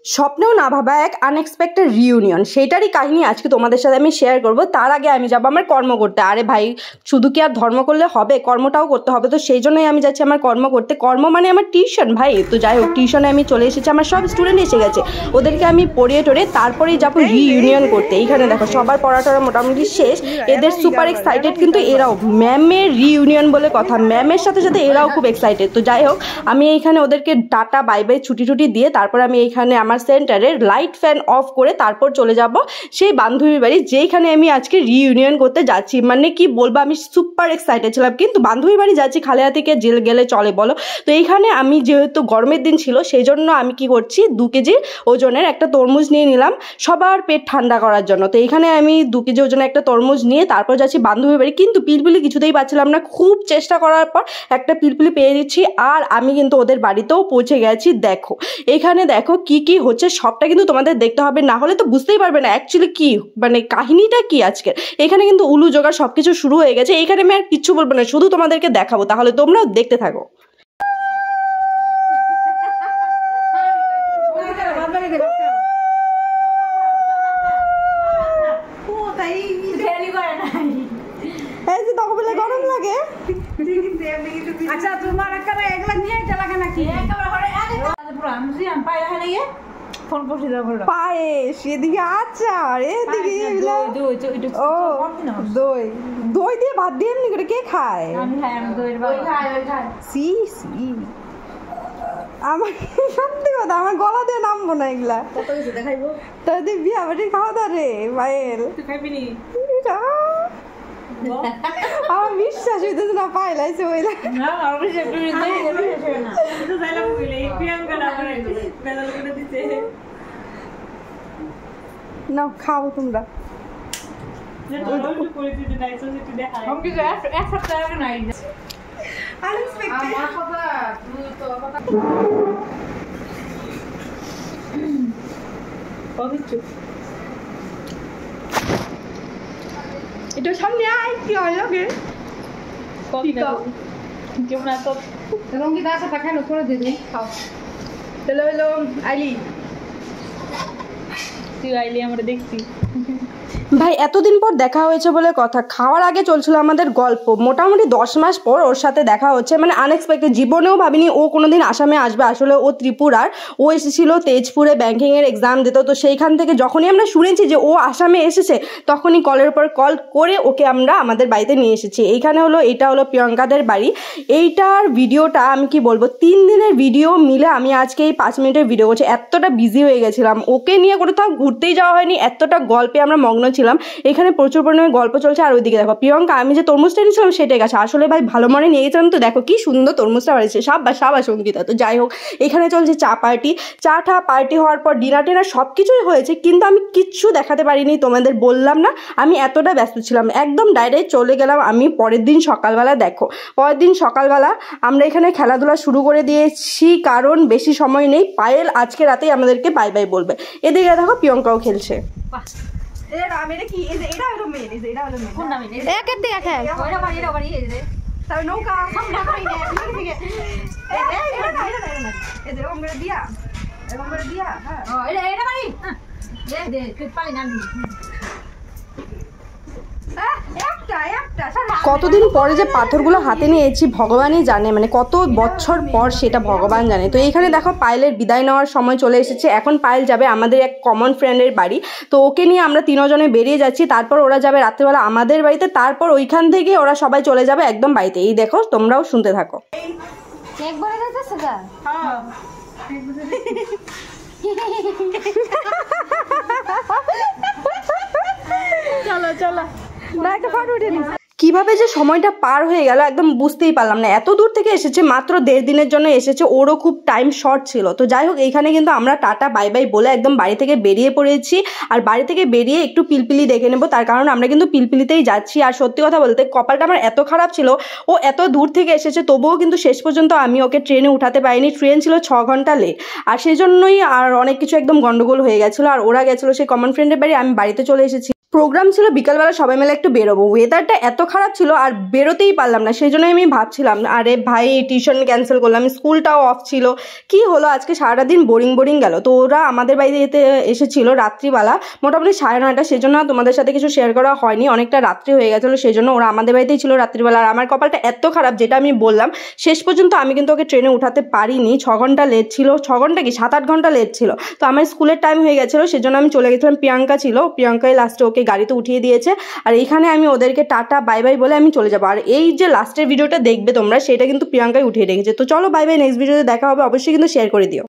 স্বপ্নেও না ভাবা এক আনএক্সপেক্টেড রিউনিয়ন, সেটারই কাহিনী আজকে তোমাদের সাথে আমি শেয়ার করব। তার আগে আমি যাবো আমার কর্ম করতে। আরে ভাই, শুধু কি আর ধর্ম করলে হবে, কর্মটাও করতে হবে। তো সেই জন্যই আমি যাচ্ছি আমার কর্ম করতে। কর্ম মানে আমার টিউশন ভাই। তো যাই হোক, টিউশনে আমি চলে এসেছি, আমার সব স্টুডেন্ট এসে গেছে। ওদেরকে আমি পড়িয়ে টড়ে তারপরেই যাবো রিইউনিয়ন করতে। এইখানে দেখো সবার পড়াটা মোটামুটি শেষ। এদের সুপার এক্সাইটেড, কিন্তু এরাও ম্যামের রিইউনিয়ন বলে কথা, ম্যামের সাথে সাথে এরাও খুব এক্সাইটেড। তো যাই হোক, আমি এইখানে ওদেরকে টাটা বাই বাই ছুটি টুটি দিয়ে তারপর আমি এইখানে আমার সেন্টারের লাইট ফ্যান অফ করে তারপর চলে যাব সেই বান্ধবীর বাড়ি, যেইখানে আমি আজকে রিইউনিয়ন করতে যাচ্ছি। মানে কি বলবো, আমি সুপার এক্সাইটেড ছিলাম, কিন্তু বান্ধবীর বাড়ি যাচ্ছি খালি হাতে কি জেল গেলে চলে বলো। তো এইখানে আমি যেহেতু গরমের দিন ছিল, সেই জন্য আমি কি করছি, 2 কেজি ওজনের একটা তরমুজ নিয়ে নিলাম সবার পেট ঠান্ডা করার জন্য। তো এইখানে আমি 2 কেজি ওজনের একটা তরমুজ নিয়ে তারপর যাচ্ছি বান্ধবীর বাড়ি। কিন্তু পিলপিলি কিছুতেই পাচ্ছিলাম না, খুব চেষ্টা করার পর একটা পিলপিলি পেয়ে দিচ্ছি। আর আমি কিন্তু ওদের বাড়িতেও পৌঁছে গেছি। দেখো এখানে দেখো কি কি হচ্ছে, সবটা কিন্তু তোমাদের দেখতে হবে, না হলে তো বুঝতেই পারবে না অ্যাকচুয়ালি কি মানে কাহিনীটা কি আজকের। এখানে কিন্তু উলু জোগাড় সবকিছু শুরু হয়ে গেছে। এখানে আমি আর কিচ্ছু বলবো না, শুধু তোমাদেরকে দেখাবো, তাহলে তোমরাও দেখতে থাকো। গরম লাগে। আচ্ছা তোমার একেবারে এগুলা নিয়ে চালাকে নাকি পায়েস এদিকে আচার, এদিকে ও দই, দই দিয়ে ভাত দিয়ে এমনি করে কে খায়? সি সি, আমার সত্যি কথা, আমার গলা দিয়ে নামবো না এগুলা। তাদের বিয়া বাড়ি খাওয়া দাওয়া রে পায়েল, আমার বিশ্বাস হইতেছে না পাইলাইছে ওই না। খাও তোমরা, এটা সামনে আয়, কি হয় ওকে কেমন আছো? রঙ্গিত আছে পাখানো করে দিদি খাও। হ্যালো হ্যালো আইলি, তুই আইলি আমরা দেখছি। ভাই এতদিন পর দেখা হয়েছে বলে কথা, খাওয়ার আগে চলছিল আমাদের গল্প। মোটামুটি 10 মাস পর ওর সাথে দেখা হচ্ছে, মানে আনএক্সপেক্টেড। জীবনেও ভাবিনি ও কোনোদিন আসামে আসবে। আসলে ও ত্রিপুরার, ও এসেছিল তেজপুরে ব্যাংকিংয়ের এক্সাম দিত। তো সেইখান থেকে যখনই আমরা শুনেছি যে ও আসামে এসেছে, তখনই কলের উপর কল করে ওকে আমরা আমাদের বাড়িতে নিয়ে এসেছি। এইখানে হলো, এটা হলো প্রিয়ঙ্কাদের বাড়ি। এইটার ভিডিওটা আমি কি বলবো, 3 দিনের ভিডিও মিলে আমি আজকে এই 5 মিনিটের ভিডিও করছি। এতটা বিজি হয়ে গেছিলাম, ওকে নিয়ে কোথাও ঘুরতেই যাওয়া হয়নি, এতটা গল্পে আমরা মগ্ন ছিলাম। এখানে প্রচুর পরিমাণে গল্প চলছে। আর ওইদিকে দেখো প্রিয়ঙ্কা আমি যে তরমুজটা নিয়েছিলাম সেটাই গেছে। আসলে ভাই ভালো মনে নিয়ে গেছিলাম, তো দেখো কি সুন্দর তরমুজটা বাড়িয়েছে। সাবাস অঙ্কিতা। তো যাই হোক, এখানে চলছে চা পার্টি। চা টা পার্টি হওয়ার পর ডিনার টিনার সব কিছুই হয়েছে, কিন্তু আমি কিচ্ছু দেখাতে পারিনি তোমাদের, বললাম না আমি এতটা ব্যস্ত ছিলাম। একদম ডাইরেক্ট চলে গেলাম আমি পরের দিন সকালবেলা। দেখো পরের দিন সকালবেলা আমরা এখানে খেলাধুলা শুরু করে দিয়েছি, কারণ বেশি সময় নেই। পায়েল আজকে রাতেই আমাদেরকে বাই বাই বলবে। এদিকে দেখো প্রিয়ঙ্কাও খেলছে। কতদিন পরে যে পাথরগুলো হাতে নিয়েছি ভগবানই জানে, মানে কত বছর পর সেটা ভগবান জানে। তো এইখানে দেখো পায়েলের বিদায় নেওয়ার সময় চলে এসেছে। এখন পায়েল যাবে আমাদের এক কমন ফ্রেন্ডের বাড়ি। তো ওকে নিয়ে আমরা 3 জনে বেরিয়ে যাচ্ছি। তারপর ওরা যাবে রাত্রেবেলা আমাদের বাড়িতে, তারপর ওইখান থেকে ওরা সবাই চলে যাবে একদম বাড়িতে। এই দেখো তোমরাও শুনতে থাকো। চলো চলো না, একটা ফটো উঠে নি। কিভাবে যে সময়টা পার হয়ে গেল একদম বুঝতেই পারলাম না। এত দূর থেকে এসেছে, মাত্র 1.5 দিনের জন্য এসেছে, ওরও খুব টাইম শর্ট ছিল। তো যাই হোক, এইখানে কিন্তু আমরা টাটা বাই বাই বলে একদম বাড়ি থেকে বেরিয়ে পড়েছি। আর বাড়ি থেকে বেরিয়ে একটু পিলপিলি দেখে নেবো, তার কারণ আমরা কিন্তু পিলপিলিতেই যাচ্ছি। আর সত্যি কথা বলতে কপালটা আমার এত খারাপ ছিল, ও এত দূর থেকে এসেছে তবুও কিন্তু শেষ পর্যন্ত আমি ওকে ট্রেনে উঠাতে পারিনি। ট্রেন ছিল 6 ঘন্টা লেট, আর সেই জন্যই আর অনেক কিছু একদম গন্ডগোল হয়ে গেছিলো। আর ওরা গেছিলো সেই কমন ফ্রেন্ডের বাড়ি, আমি বাড়িতে চলে এসেছি। প্রোগ্রাম প্রোগ্রাম ছিল বিকালবেলা সবাই মিলে একটু বেরোবো, ওয়েদারটা এত খারাপ ছিল আর বেরোতেই পারলাম না। সেই জন্যই আমি ভাবছিলাম আরে ভাই টিউশন ক্যান্সেল করলাম, স্কুলটাও অফ ছিল, কি হলো আজকে সারাটা দিন বোরিং বোরিং গেল। তো ওরা আমাদের বাড়িতে এসেছিল রাত্রিবেলা মোটামুটি 9:30, সেই জন্য তোমাদের সাথে কিছু শেয়ার করা হয়নি, অনেকটা রাত্রি হয়ে গেছিলো, সেই জন্য ওরা আমাদের বাড়িতেই ছিল রাত্রিবেলা। আর আমার কপালটা এত খারাপ যেটা আমি বললাম, শেষ পর্যন্ত আমি কিন্তু ওকে ট্রেনে উঠাতে পারিনি, 6 ঘন্টা লেট ছিল, 6 ঘন্টা কি 7-8 ঘন্টা লেট ছিল। তো আমার স্কুলের টাইম হয়ে গেছিলো, সেজন্য আমি চলে গেছিলাম। প্রিয়াঙ্কা ছিল, প্রিয়াঙ্কাই লাস্টে ওকে গাড়িতে উঠিয়ে দিয়েছে। আর এইখানে আমি ওদেরকে টাটা বাই বাই বলে আমি চলে যাবো। আর এই যে লাস্টের ভিডিওটা দেখবে তোমরা, সেটা কিন্তু প্রিয়াঙ্কাই উঠিয়ে রেখেছে। তো চলো বাই বাই, নেক্সট ভিডিওতে দেখা হবে, অবশ্যই কিন্তু শেয়ার করে দিও।